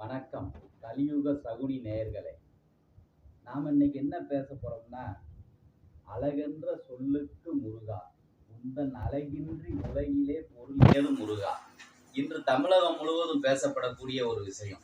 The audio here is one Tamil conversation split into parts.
வணக்கம். கலியுக சகுனி நேயர்களே, நாம் இன்னைக்கு என்ன பேச போறோம்னா, அழகென்ற சொல்லுக்கு முருகா, உந்தன் அழகின்றி உலகிலே பொருளேது முருகா. இன்று தமிழகம் முழுவதும் பேசப்படக்கூடிய ஒரு விஷயம்.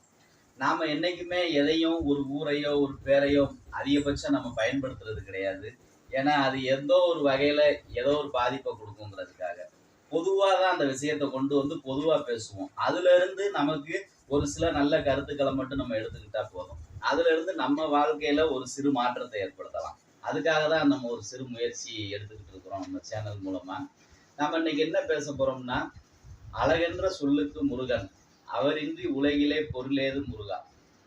நாம என்னைக்குமே எதையும் ஒரு ஊரையோ ஒரு பேரையோ அதிகபட்சம் நம்ம பயன்படுத்துறது கிடையாது. ஏன்னா அது ஏதோ ஒரு வகையில ஏதோ ஒரு பாதிப்பை கொடுக்குங்கிறதுக்காக பொதுவாக தான் அந்த விஷயத்தை கொண்டு வந்து பொதுவாக பேசுவோம். அதுல இருந்து நமக்கு ஒரு சில நல்ல கருத்துக்களை மட்டும் நம்ம எடுத்துக்கிட்டா போதும். அதுல இருந்து நம்ம வாழ்க்கையில ஒரு சிறு மாற்றத்தை ஏற்படுத்தலாம். அதுக்காக தான் நம்ம ஒரு சிறு முயற்சி எடுத்துக்கிட்டு இருக்கிறோம் நம்ம சேனல் மூலமா. நம்ம இன்னைக்கு என்ன பேச போறோம்னா, அழகென்ற சொல்லுக்கு முருகன், அவரின்றி உலகிலே பொருளேது முருகா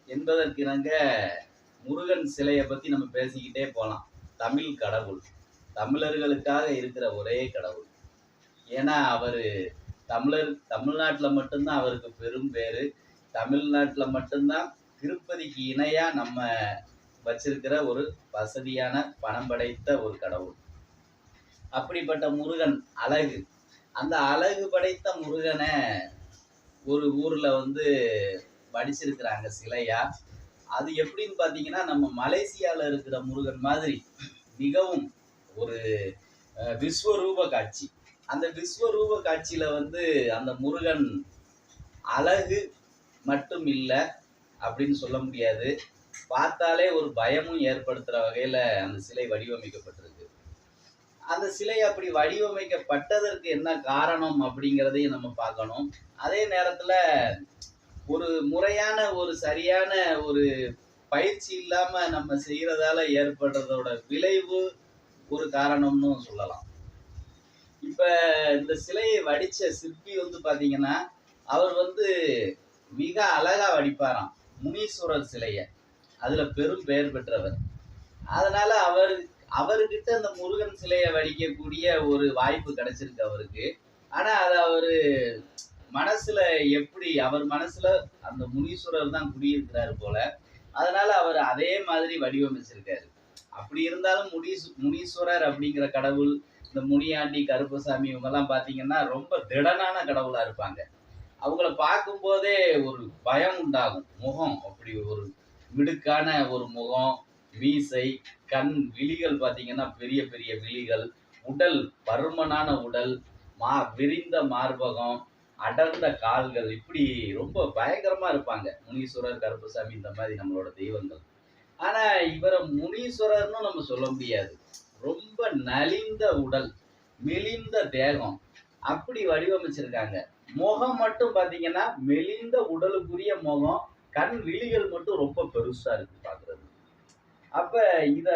என்பதற்கிணங்க முருகன் சிலையை பத்தி நம்ம பேசிக்கிட்டே போலாம். தமிழ் கடவுள், தமிழர்களுக்காக இருக்கிற ஒரே கடவுள். ஏன்னா அவரு தமிழ்நாட்டில் மட்டும்தான் அவருக்கு பெரும் பேரு. தமிழ்நாட்டில் மட்டும்தான் திருப்பதிக்கு இணையா நம்ம வச்சிருக்கிற ஒரு வசதியான பணம் படைத்த ஒரு கடவுள். அப்படிப்பட்ட முருகன் அழகு. அந்த அழகு படைத்த முருகனை ஒரு ஊர்ல வடிச்சிருக்கிறாங்க சிலையா. அது எப்படின்னு பாத்தீங்கன்னா, நம்ம மலேசியால இருக்கிற முருகன் மாதிரி மிகவும் ஒரு விஸ்வரூப காட்சி. அந்த விஸ்வரூப காட்சியில அந்த முருகன் அழகு மட்டும் இல்லை அப்படின்னு சொல்ல முடியாது. பார்த்தாலே ஒரு பயமும் ஏற்படுத்துற வகையில அந்த சிலை வடிவமைக்கப்பட்டிருக்கு. அந்த சிலை அப்படி வடிவமைக்கப்பட்டதற்கு என்ன காரணம் அப்படிங்கிறதையும் நம்ம பார்க்கணும். அதே நேரத்துல ஒரு முறையான ஒரு சரியான ஒரு பயிற்சி இல்லாம நம்ம செய்யறதால ஏற்படுறதோட விளைவு ஒரு காரணம்னு சொல்லலாம். இப்ப இந்த சிலையை வடிச்ச சிற்பி பாத்தீங்கன்னா, அவர் மிக அழகா வடிப்பாராம் முனீஸ்வரர் சிலைய. அதுல பெரும் பெயர் பெற்றவர். அதனால அவர்கிட்ட அந்த முருகன் சிலையை வடிக்கக்கூடிய ஒரு வாய்ப்பு கிடைச்சிருக்கு அவருக்கு. ஆனா அது அவரு மனசுல எப்படி, அவர் மனசுல அந்த முனீஸ்வரர் தான் குடியிருக்கிறாரு போல. அதனால அவர் அதே மாதிரி வடிவமைச்சிருக்காரு. அப்படி இருந்தாலும் முனீஸ்வரர் அப்படிங்கிற கடவுள், இந்த முனியாண்டி, கருப்பசாமி இவங்கெல்லாம் பாத்தீங்கன்னா ரொம்ப திடனான கடவுளா இருப்பாங்க. அவங்கள பார்க்கும் போதே ஒரு பயம் உண்டாகும். முகம் அப்படி ஒரு மிடுக்கான ஒரு முகம், மீசை, கண், விழிகள் பாத்தீங்கன்னா பெரிய பெரிய விழிகள், உடல் பருமனான உடல், விரிந்த மார்பகம், அடர்ந்த கால்கள், இப்படி ரொம்ப பயங்கரமா இருப்பாங்க முனீஸ்வரர், கருப்பசாமி இந்த மாதிரி நம்மளோட தெய்வங்கள். ஆனா இவரை முனீஸ்வரர்னு நம்ம சொல்ல முடியாது. ரொம்ப நலிந்த உடல், மெலிந்த தேகம், அப்படி வடிவமைச்சிருக்காங்க. முகம் மட்டும் பாத்தீங்கன்னா மெலிந்த உடலுக்குரிய முகம், கண் விழிகள் மட்டும் ரொம்ப பெருசா இருக்கு பாக்குறது. அப்ப இத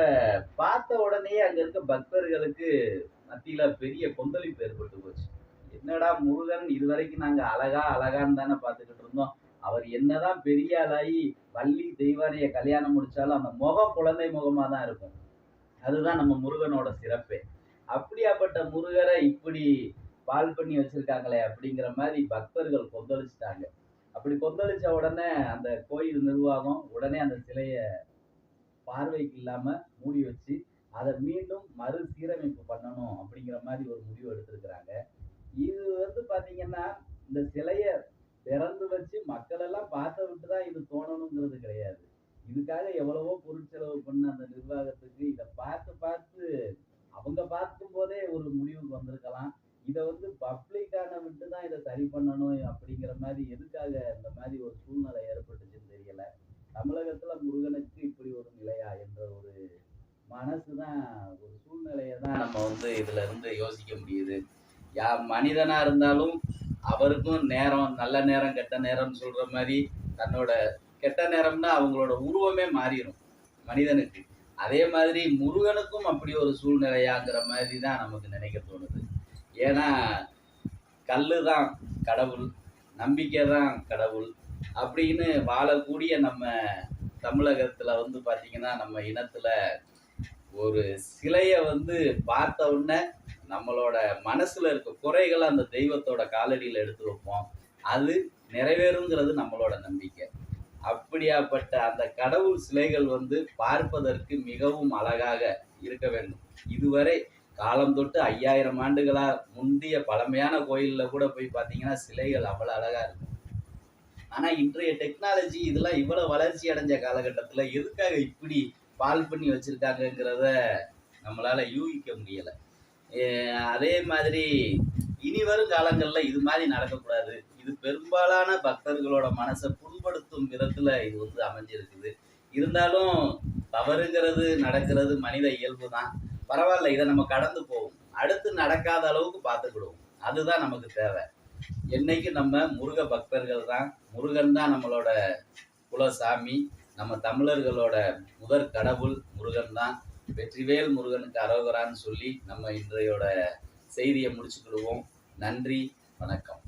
பார்த்த உடனே அங்க இருக்க பக்தர்களுக்கு மத்தியில பெரிய கொந்தளிப்பு ஏற்பட்டு போச்சு. என்னடா முருகன், இதுவரைக்கும் நாங்க அழகா அழகான்னு தானே பார்த்துக்கிட்டு இருந்தோம். அவர் என்னதான் பெரிய ஆளாகி வள்ளி தெய்வானைய கல்யாணம் முடிச்சாலும் அந்த முகம் குழந்தை முகமா தான் இருக்கும். அதுதான் நம்ம முருகனோட சிறப்பே. அப்படியாப்பட்ட முருகரை இப்படி பால் பண்ணி வச்சிருக்காங்களே அப்படிங்கிற மாதிரி பக்தர்கள் கொந்தளிச்சுட்டாங்க. அப்படி கொந்தளிச்ச உடனே அந்த கோயில் நிர்வாகம் உடனே அந்த சிலைய பார்வைக்கு இல்லாம மூடி வச்சு அதை மீண்டும் மறுசீரமைப்பு பண்ணணும் அப்படிங்கிற மாதிரி ஒரு முடிவு எடுத்திருக்கிறாங்க. இது பாத்தீங்கன்னா, இந்த சிலைய திறந்து வச்சு மக்கள் எல்லாம் பார்த்த விட்டுதான் இது தோணணுங்கிறது கிடையாது. இதுக்காக எவ்வளவோ பொருட்செலவு பண்ண அந்த நிர்வாகத்துக்கு இதை பார்த்து பார்த்து அவங்க பார்க்கும் போதே ஒரு முடிவுக்கு வந்திருக்கலாம். இதை பப்ளிக்கான விட்டுதான் இதை சரி பண்ணணும் அப்படிங்கிற மாதிரி எதுக்காக இந்த மாதிரி ஒரு சூழ்நிலை ஏற்பட்டுச்சுன்னு தெரியல. தமிழகத்துல முருகனுக்கு இப்படி ஒரு நிலையா என்ற ஒரு மனசுதான், ஒரு சூழ்நிலையை தான் நம்ம இதுல இருந்து யோசிக்க முடியுது. மனிதனா இருந்தாலும் அவருக்கும் நேரம், நல்ல நேரம் கெட்ட நேரம் சொல்ற மாதிரி தன்னோட கெட்ட நேரம்னா அவங்களோட உருவமே மாறிடும் மனிதனுக்கு. அதே மாதிரி முருகனுக்கும் அப்படி ஒரு சூழ்நிலையாங்கிற மாதிரி தான் நமக்கு நினைக்க தோணுது. ஏன்னா கல்லுதான் கடவுள், நம்பிக்கை தான் கடவுள் அப்படின்னு வாழக்கூடிய நம்ம தமிழகத்துல பாத்தீங்கன்னா, நம்ம இனத்துல ஒரு சிலைய பார்த்த உடனே நம்மளோட மனசுல இருக்க குறைகளை அந்த தெய்வத்தோட காலடியில் எடுத்து வைப்போம். அது நிறைவேறுங்கிறது நம்மளோட நம்பிக்கை. அப்படியாப்பட்ட அந்த கடவுள் சிலைகள் பார்ப்பதற்கு மிகவும் அழகாக இருக்க வேண்டும். இதுவரை காலம் தொட்டு 5000 ஆண்டுகளா முந்திய பழமையான கோயில்ல கூட போய் பார்த்தீங்கன்னா சிலைகள் அவ்வளவு அழகா இருக்கும். ஆனா இன்றைய டெக்னாலஜி இதெல்லாம் இவ்வளவு வளர்ச்சி அடைஞ்ச காலகட்டத்துல எதுக்காக இப்படி பால் பண்ணி வச்சிருக்காங்கங்கிறத நம்மளால யூகிக்க முடியல. அதே மாதிரி இனி வரும் காலங்கள்ல இது மாதிரி நடக்கக்கூடாது. இது பெரும்பாலான பக்தர்களோட மனசை புண்படுத்தும் விதத்துல இது வந்து அமைஞ்சிருக்குது. இருந்தாலும் தவறுங்கிறது நடக்கிறது மனித இயல்பு தான். பரவாயில்ல, இதை நம்ம கடந்து போவோம். அடுத்து நடக்காத அளவுக்கு பார்த்துக்கிடுவோம். அதுதான் நமக்கு தேவை. என்னைக்கு நம்ம முருக பக்தர்கள் தான். முருகன் தான் நம்மளோட குலசாமி. நம்ம தமிழர்களோட முதற் கடவுள் முருகன் தான். வெற்றிவேல் முருகனுக்கு அரோகரான்னு சொல்லி நம்ம இன்றையோட செய்தியை முடிச்சுக்கிடுவோம். நன்றி, வணக்கம்.